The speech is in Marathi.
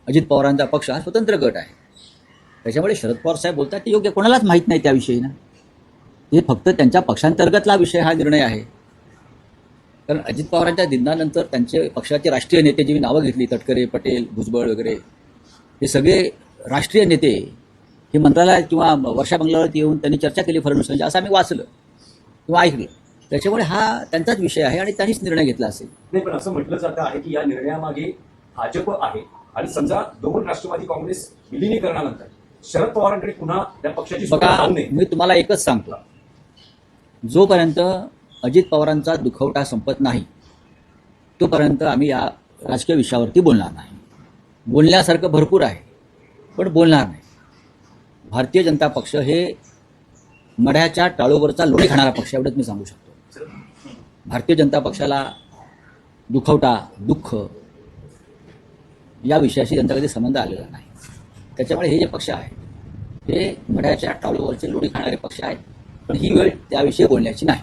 अजित पवारांचा पक्ष हा स्वतंत्र गट आहे. त्याच्यामुळे शरद पवार साहेब बोलतात ते योग्य, कोणालाच माहीत नाही त्याविषयी ना. हे फक्त त्यांच्या पक्षांतर्गतला विषय हा निर्णय आहे. कारण अजित पवारांच्या निधनानंतर त्यांचे पक्षाचे राष्ट्रीय नेते जी नावं घेतली, तटकरे, पटेल, भुजबळ वगैरे, हे सगळे राष्ट्रीय नेते हे मंत्रालयात किंवा वर्षा बंगल्यावरती येऊन त्यांनी चर्चा केली फडणवीसांची, असं आम्ही वाचलं किंवा ऐकलं. त्याच्यामुळे हा त्यांचाच विषय आहे आणि त्यांनीच निर्णय घेतला असेल. नाही, पण असं म्हटलं जातं आहे की या निर्णयामागे भाजप आहे आणि समजा दोन राष्ट्रवादी काँग्रेस विलिनीकरणानंतर शरद पवारांकडे पुन्हा त्या पक्षाची सत्ता बघा, जाऊ नये. मी तुम्हाला एकच सांगतो, जोपर्यंत अजित पवारांचा दुखवटा संपत नाही तोपर्यंत आम्ही या राजकीय विषयावरती बोलणार नाही. बोलण्यासारखं भरपूर आहे पण बोलणार नाही. भारतीय जनता पक्ष हे मढ्याच्या टाळूवरचा लोणी खाणारा पक्ष, एवढंच मी सांगू शकतो. भारतीय जनता पक्षाला दुखवटा, दुःख या विषयाशी त्यांचा कधी संबंध आलेला नाही. त्याच्यामुळे हे जे पक्ष आहे हे मढ्याच्या टाळूवरचे लोणी खाणारे पक्ष आहेत. पण ही वेळ त्याविषयी बोलण्याची नाही.